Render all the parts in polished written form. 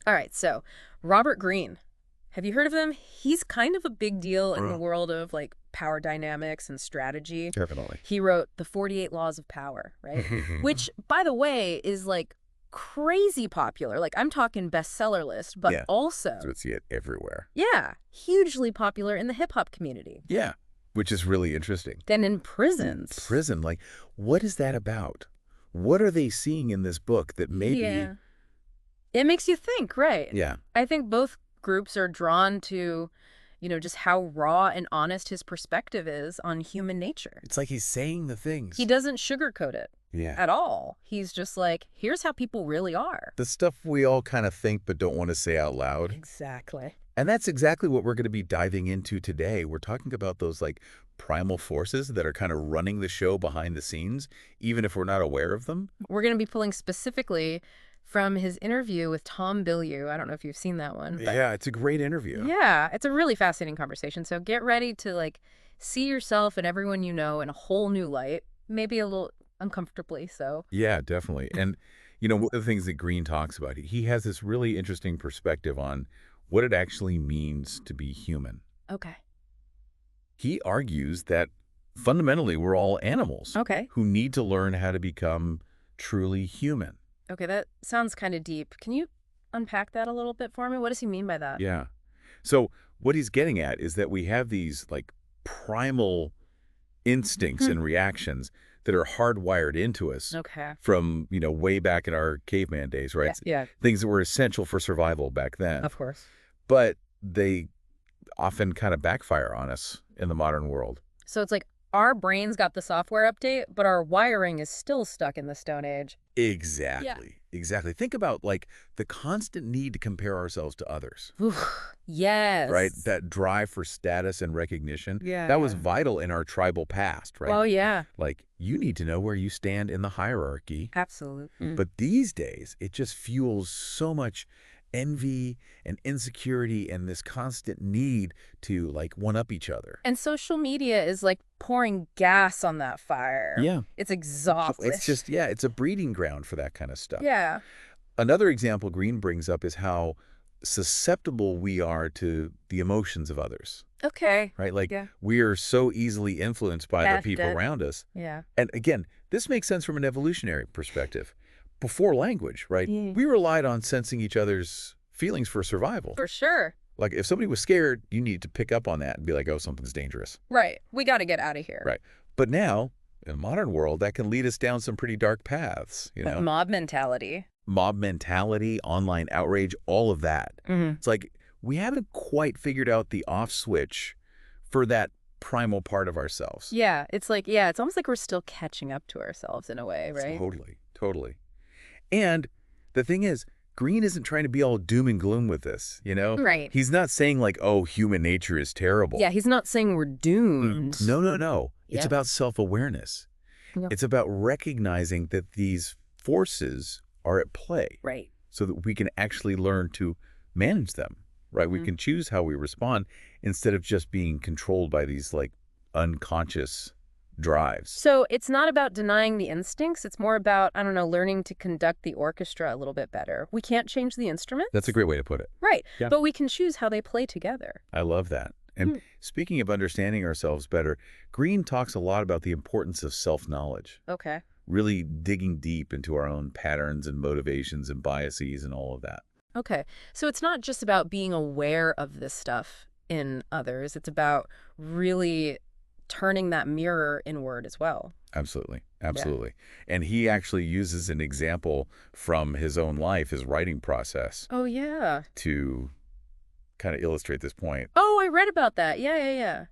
All right, so Robert Greene. Have you heard of him? He's kind of a big deal in the world of like power dynamics and strategy. Definitely. He wrote The 48 Laws of Power, right? Which, by the way, is like crazy popular. Like I'm talking bestseller list, but Yeah. also, So see it everywhere. yeah, hugely popular in the hip hop community. Yeah. Which is really interesting. Then in prisons. Prison, like, what is that about? What are they seeing in this book that maybe... Yeah. It makes you think, right? Yeah. I think both groups are drawn to, just how raw and honest his perspective is on human nature. It's like he's saying the things. He doesn't sugarcoat it Yeah. at all. He's just like, here's how people really are. The stuff we all kind of think but don't want to say out loud. Exactly. And that's exactly what we're going to be diving into today. We're talking about those like primal forces that are kind of running the show behind the scenes, even if we're not aware of them. We're going to be pulling specifically from his interview with Tom Bilyeu. I don't know if you've seen that one. Yeah, it's a great interview. Yeah, it's a really fascinating conversation. So get ready to like see yourself and everyone you know in a whole new light, maybe a little uncomfortably so. Yeah, definitely. And, one of the things that Greene talks about, he has this really interesting perspective on what it actually means to be human. Okay. He argues that fundamentally we're all animals Okay. who need to learn how to become truly human. Okay, that sounds kind of deep. Can you unpack that a little bit for me? What does he mean by that? Yeah. So what he's getting at is that we have these like primal instincts and reactions that are hardwired into us Okay. from, way back in our caveman days, right? Yeah, Things that were essential for survival back then. of course. But they often kind of backfire on us in the modern world. So it's like our brains got the software update, but our wiring is still stuck in the Stone Age. Exactly. Exactly. Think about like the constant need to compare ourselves to others. Yes. Right? That drive for status and recognition. Yeah. That was vital in our tribal past, right? Oh, yeah. Like, you need to know where you stand in the hierarchy. Absolutely. But these days, it just fuels so much envy and insecurity and this constant need to, like, one-up each other. And social media is like pouring gas on that fire. Yeah. It's exhausting. It's just, yeah, it's a breeding ground for that kind of stuff. Yeah. Another example Greene brings up is how susceptible we are to the emotions of others. Okay. Right? Like, Yeah. we are so easily influenced by the people around us. Yeah. And again, this makes sense from an evolutionary perspective. Before language, right? Yeah. We relied on sensing each other's feelings for survival. For sure. Like, if somebody was scared, you need to pick up on that and be like, oh, something's dangerous. Right. We got to get out of here. Right. But now, in the modern world, that can lead us down some pretty dark paths, Like mob mentality. Mob mentality, online outrage, all of that. It's like we haven't quite figured out the off switch for that primal part of ourselves. Yeah. It's like, yeah, it's almost like we're still catching up to ourselves in a way, right? Totally. Totally. And the thing is, Greene isn't trying to be all doom and gloom with this, Right. He's not saying like, oh, human nature is terrible. Yeah, he's not saying we're doomed. No, no, no. It's Yeah. about self-awareness. Yeah. It's about recognizing that these forces are at play. Right. So that we can actually learn to manage them, right? We can choose how we respond instead of just being controlled by these like unconscious drives. So it's not about denying the instincts. It's more about, I don't know, learning to conduct the orchestra a little bit better. We can't change the instruments. That's a great way to put it. Right. Yeah. But we can choose how they play together. I love that. And speaking of understanding ourselves better, Greene talks a lot about the importance of self-knowledge, Okay. really digging deep into our own patterns and motivations and biases and all of that. Okay. So it's not just about being aware of this stuff in others. It's about really turning that mirror inward as well. Absolutely. Absolutely. And he actually uses an example from his own life, his writing process, Oh, yeah. to kind of illustrate this point. Oh, I read about that. Yeah.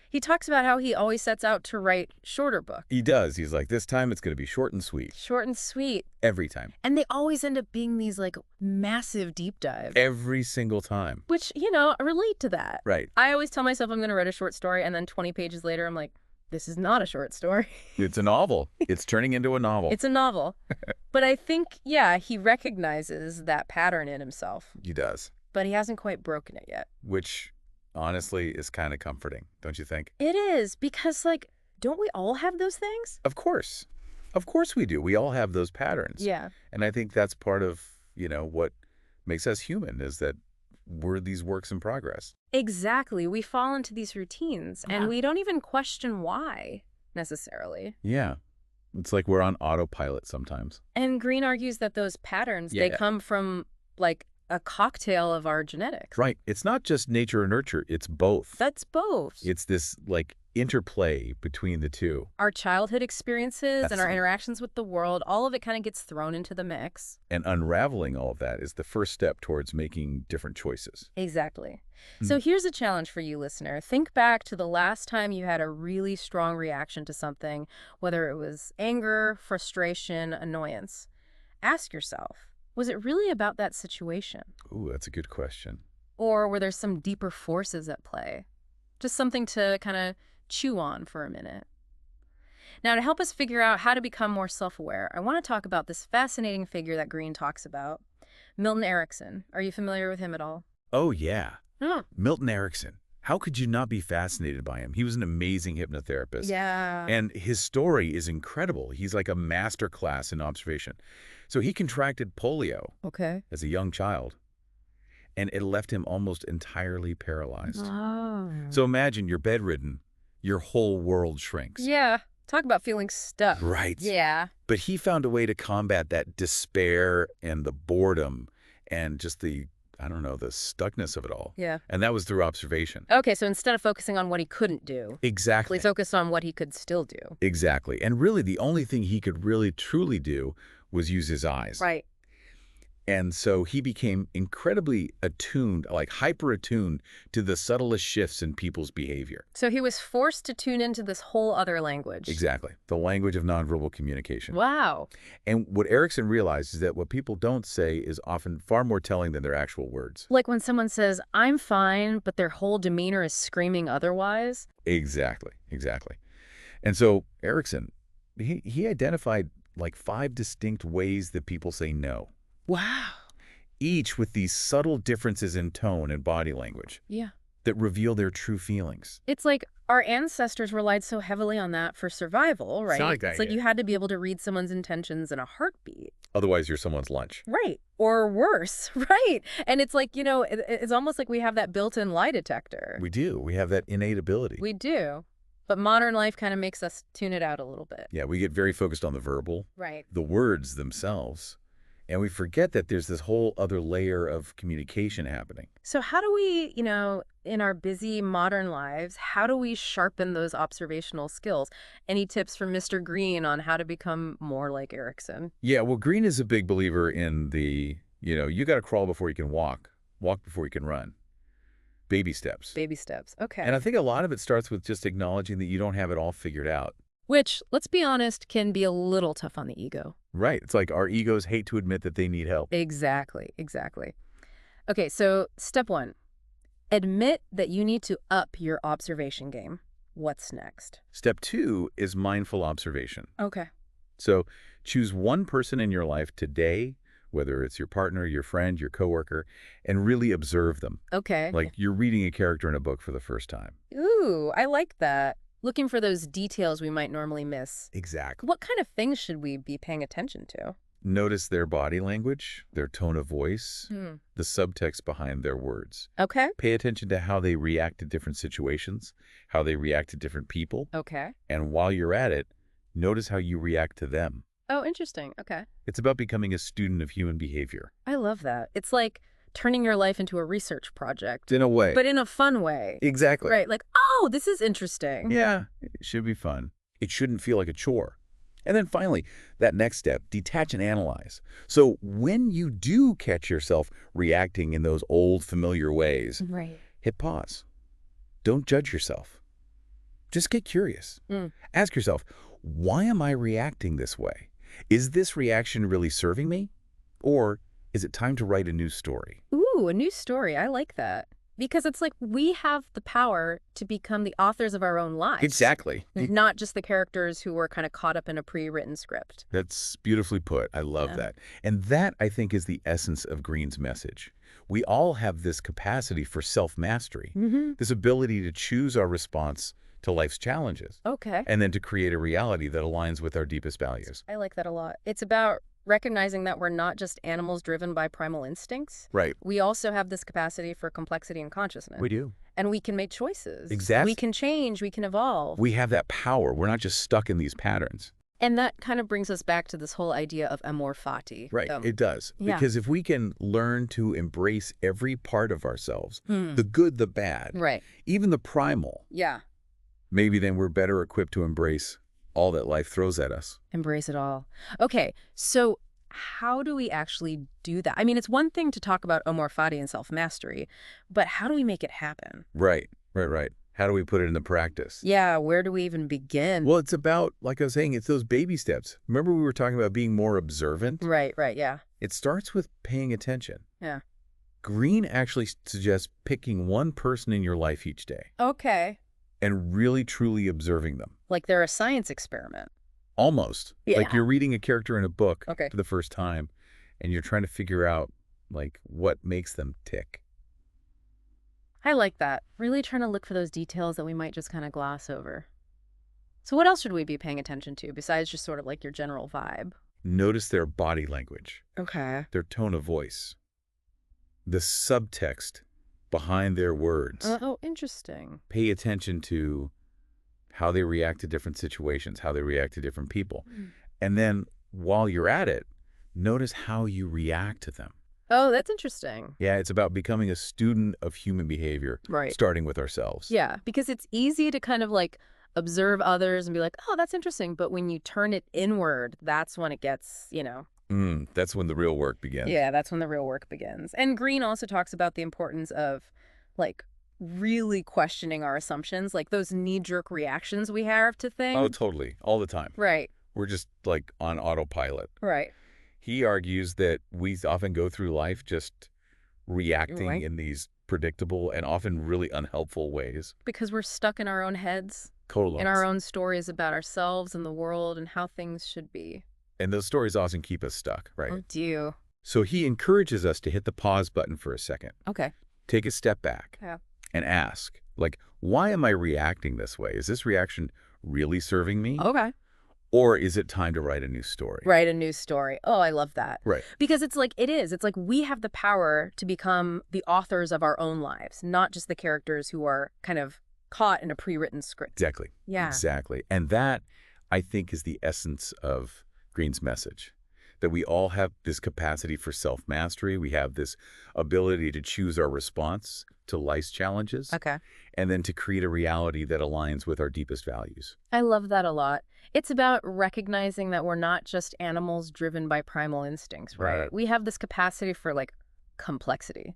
He talks about how he always sets out to write shorter books. He does. He's like, this time it's going to be short and sweet. Short and sweet. Every time. And they always end up being these like massive deep dives. Every single time. Which, I relate to that. Right. I always tell myself I'm going to write a short story, and then 20 pages later, I'm like, this is not a short story. It's a novel. It's turning into a novel. It's a novel. But I think, yeah, he recognizes that pattern in himself. He does. But he hasn't quite broken it yet. Which, honestly, is kind of comforting, don't you think? It is, because, like, don't we all have those things? Of course. Of course we do. We all have those patterns. Yeah. And I think that's part of, what makes us human, is that we're these works in progress. Exactly. We fall into these routines, and Yeah. we don't even question why, necessarily. Yeah. It's like we're on autopilot sometimes. And Greene argues that those patterns, they Yeah. come from, like, a cocktail of our genetics. Right. It's not just nature or nurture. It's both. That's both. It's this, like, interplay between the two. Our childhood experiences and our Absolutely. interactions with the world, all of it kind of gets thrown into the mix. And unraveling all of that is the first step towards making different choices. Exactly. Mm. So here's a challenge for you, listener. Think back to the last time you had a really strong reaction to something, whether it was anger, frustration, annoyance. Ask yourself, was it really about that situation? Ooh, that's a good question. Or were there some deeper forces at play? Just something to kind of chew on for a minute. Now, to help us figure out how to become more self-aware, I want to talk about this fascinating figure that Greene talks about, Milton Erickson. Are you familiar with him at all? Oh, yeah. Oh. Milton Erickson. How could you not be fascinated by him? He was an amazing hypnotherapist. Yeah. And his story is incredible. He's like a master class in observation. So he contracted polio Okay. as a young child, and it left him almost entirely paralyzed. Oh. So imagine you're bedridden, your whole world shrinks. Yeah. Talk about feeling stuck. Right. Yeah. But he found a way to combat that despair and the boredom and just the, I don't know, the stuckness of it all. Yeah. And that was through observation. Okay, so instead of focusing on what he couldn't do, Exactly. he focused on what he could still do. Exactly. And really the only thing he could really truly do was use his eyes. Right. And so he became incredibly attuned, like hyper-attuned to the subtlest shifts in people's behavior. So he was forced to tune into this whole other language. Exactly. The language of nonverbal communication. Wow. And what Erickson realized is that what people don't say is often far more telling than their actual words. Like when someone says, I'm fine, but their whole demeanor is screaming otherwise. Exactly. Exactly. And so Erickson, he identified like 5 distinct ways that people say no. Wow. Each with these subtle differences in tone and body language Yeah. that reveal their true feelings. It's like our ancestors relied so heavily on that for survival, right? Sound like that, It's like yeah. you had to be able to read someone's intentions in a heartbeat. Otherwise, you're someone's lunch. Right. Or worse, right? And it's like, it's almost like we have that built-in lie detector. We do. We have that innate ability. We do. But modern life kind of makes us tune it out a little bit. Yeah, we get very focused on the verbal, Right. the words themselves, and we forget that there's this whole other layer of communication happening. So how do we, in our busy modern lives, how do we sharpen those observational skills? Any tips from Mr. Greene on how to become more like Erickson? Yeah, well, Greene is a big believer in the, you got to crawl before you can walk before you can run. Baby steps. Baby steps. Okay. And I think a lot of it starts with just acknowledging that you don't have it all figured out. Which, let's be honest, can be a little tough on the ego. Right. It's like our egos hate to admit that they need help. Exactly. Exactly. Okay, so step 1. Admit that you need to up your observation game. What's next? Step 2 is mindful observation. Okay. So choose one person in your life today, whether it's your partner, your friend, your coworker, and really observe them. Okay. Like you're reading a character in a book for the first time. Ooh, I like that. Looking for those details we might normally miss. Exactly. What kind of things should we be paying attention to? Notice their body language, their tone of voice, the subtext behind their words. Okay. Pay attention to how they react to different situations, how they react to different people. Okay. And while you're at it, notice how you react to them. Oh, interesting. Okay. It's about becoming a student of human behavior. I love that. It's like turning your life into a research project. In a way. But in a fun way. Exactly. Right. Like, oh, this is interesting. Yeah, it should be fun. It shouldn't feel like a chore. And then finally, that next step, detach and analyze. So when you do catch yourself reacting in those old familiar ways, Right. hit pause. Don't judge yourself. Just get curious. Ask yourself, why am I reacting this way? Is this reaction really serving me? Or is it time to write a new story? Ooh, a new story. I like that. Because it's like we have the power to become the authors of our own lives. Exactly. Not just the characters who were kind of caught up in a pre-written script. That's beautifully put. I love Yeah. that. And that, I think, is the essence of Greene's message. We all have this capacity for self-mastery, this ability to choose our response to life's challenges, Okay. and then to create a reality that aligns with our deepest values. I like that a lot. It's about Recognizing that we're not just animals driven by primal instincts. Right. We also have this capacity for complexity and consciousness. We do. And we can make choices. Exactly. We can change. We can evolve. We have that power. We're not just stuck in these patterns. And that kind of brings us back to this whole idea of Amor Fati. Right. It does. Yeah. Because if we can learn to embrace every part of ourselves, the good, the bad, Right. even the primal, Yeah. maybe then we're better equipped to embrace all that life throws at us. Embrace it all. Okay, so how do we actually do that? I mean, it's one thing to talk about Amor Fati and self-mastery, but how do we make it happen? Right. How do we put it into practice? Yeah, where do we even begin? Well, it's about, like I was saying, it's those baby steps. Remember we were talking about being more observant? Right, yeah. It starts with paying attention. Yeah. Greene actually suggests picking one person in your life each day Okay. and really truly observing them. Like they're a science experiment. Almost. Yeah. Like you're reading a character in a book Okay. for the first time and you're trying to figure out like what makes them tick. I like that. Really trying to look for those details that we might just kind of gloss over. So what else should we be paying attention to besides just sort of like your general vibe? Notice their body language, Okay. their tone of voice, the subtext behind their words. Oh, interesting. Pay attention to how they react to different situations, how they react to different people. And then while you're at it, notice how you react to them. Oh, that's interesting. Yeah, it's about becoming a student of human behavior, Right. starting with ourselves. Yeah, because it's easy to kind of like observe others and be like, oh, that's interesting. But when you turn it inward, that's when it gets, That's when the real work begins. yeah, that's when the real work begins. And Greene also talks about the importance of like really questioning our assumptions, like those knee-jerk reactions we have to things. Oh, totally. All the time. Right, We're just like on autopilot. right. He argues that we often go through life just reacting Right. in these predictable and often really unhelpful ways. Because we're stuck in our own heads, Colons. in our own stories about ourselves and the world and how things should be. And those stories often keep us stuck, right? Oh, dear. So he encourages us to hit the pause button for a second. Okay. Take a step back Yeah. and ask, like, why am I reacting this way? Is this reaction really serving me? Okay. Or is it time to write a new story? Write a new story. Oh, I love that. Right. Because it's like we have the power to become the authors of our own lives, not just the characters who are kind of caught in a pre-written script. Exactly. Yeah. Exactly. And that, I think, is the essence of Greene's message, that we all have this capacity for self-mastery. We have this ability to choose our response to life's challenges, Okay. and then to create a reality that aligns with our deepest values. I love that a lot. It's about recognizing that we're not just animals driven by primal instincts, right? Right. We have this capacity for like complexity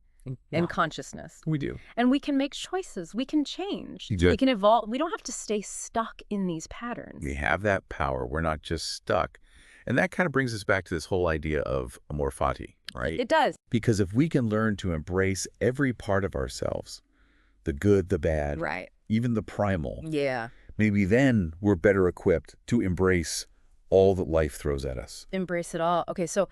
and consciousness. We do. And we can make choices. We can change. Exactly. We can evolve. We don't have to stay stuck in these patterns. We have that power. We're not just stuck. And that kind of brings us back to this whole idea of Amor Fati, right? It does. Because if we can learn to embrace every part of ourselves, the good, the bad, Right. even the primal, Yeah. maybe then we're better equipped to embrace all that life throws at us. Embrace it all. Okay, so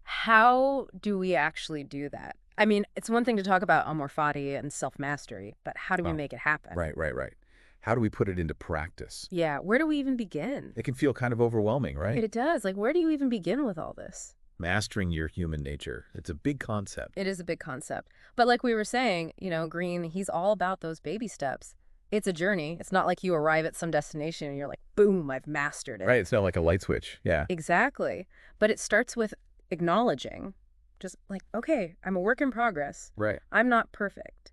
how do we actually do that? I mean, it's one thing to talk about Amor Fati and self-mastery, but how do we make it happen? Right. How do we put it into practice? Yeah, where do we even begin? It can feel kind of overwhelming, right? It does. Like, where do you even begin with all this? Mastering your human nature. It's a big concept. It is a big concept. But like we were saying, Greene, he's all about those baby steps. It's a journey. It's not like you arrive at some destination and you're like, boom, I've mastered it. Right. It's not like a light switch. Yeah. Exactly. But it starts with acknowledging, just like, okay, I'm a work in progress. Right. I'm not perfect.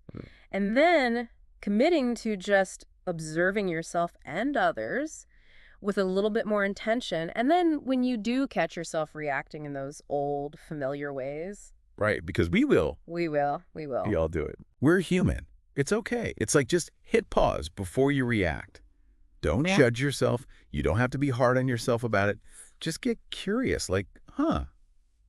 And then committing to just observing yourself and others with a little bit more intention. And then when you do catch yourself reacting in those old, familiar ways. Right. Because we will. We will. We all do it. We're human. It's okay. It's like just hit pause before you react. Don't judge yourself. You don't have to be hard on yourself about it. Just get curious. Like,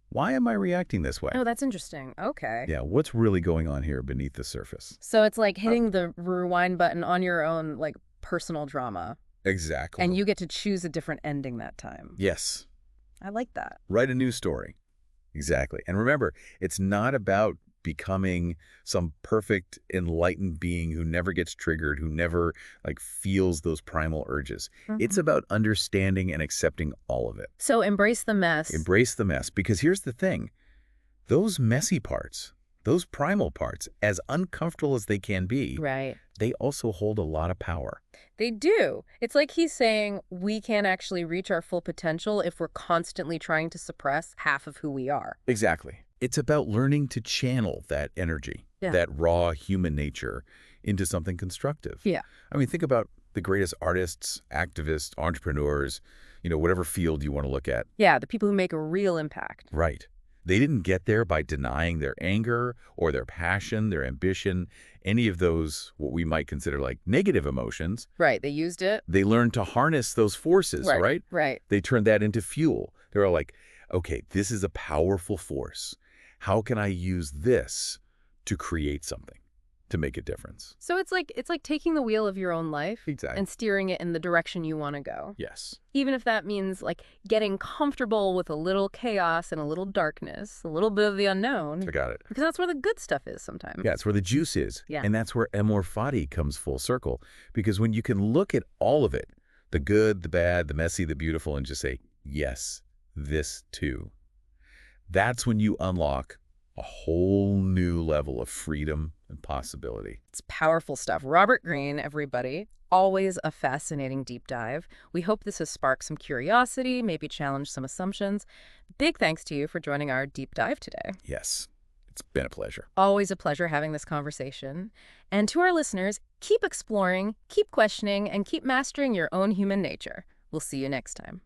why am I reacting this way? Oh, that's interesting. Okay. Yeah, what's really going on here beneath the surface? So it's like hitting the rewind button on your own, like, personal drama. Exactly. And you get to choose a different ending that time. Yes. I like that. Write a new story. Exactly. And remember, it's not about becoming some perfect, enlightened being who never gets triggered, who never like feels those primal urges. It's Mhm. about understanding and accepting all of it. So embrace the mess. Embrace the mess, because here's the thing. Those messy parts, those primal parts, as uncomfortable as they can be, Right. they also hold a lot of power. They do. It's like he's saying we can't actually reach our full potential if we're constantly trying to suppress half of who we are. Exactly. It's about learning to channel that energy, Yeah. that raw human nature, into something constructive. Yeah. I mean, think about the greatest artists, activists, entrepreneurs, whatever field you want to look at. Yeah, the people who make a real impact. Right. They didn't get there by denying their anger or their passion, their ambition, any of those, what we might consider like negative emotions. Right. They used it. They learned to harness those forces, Right. right? Right. They turned that into fuel. They were like, okay, this is a powerful force. How can I use this to create something, to make a difference? So it's like taking the wheel of your own life Exactly. and steering it in the direction you want to go. Yes. Even if that means like getting comfortable with a little chaos and a little darkness, a little bit of the unknown, I got it. because that's where the good stuff is sometimes. Yeah, it's where the juice is. Yeah. And that's where Amor Fati comes full circle. Because when you can look at all of it, the good, the bad, the messy, the beautiful, and just say, yes, this too, that's when you unlock a whole new level of freedom and possibility. It's powerful stuff. Robert Greene, everybody. Always a fascinating deep dive. We hope this has sparked some curiosity, maybe challenged some assumptions. Big thanks to you for joining our deep dive today. Yes, it's been a pleasure. Always a pleasure having this conversation. And to our listeners, keep exploring, keep questioning, and keep mastering your own human nature. We'll see you next time.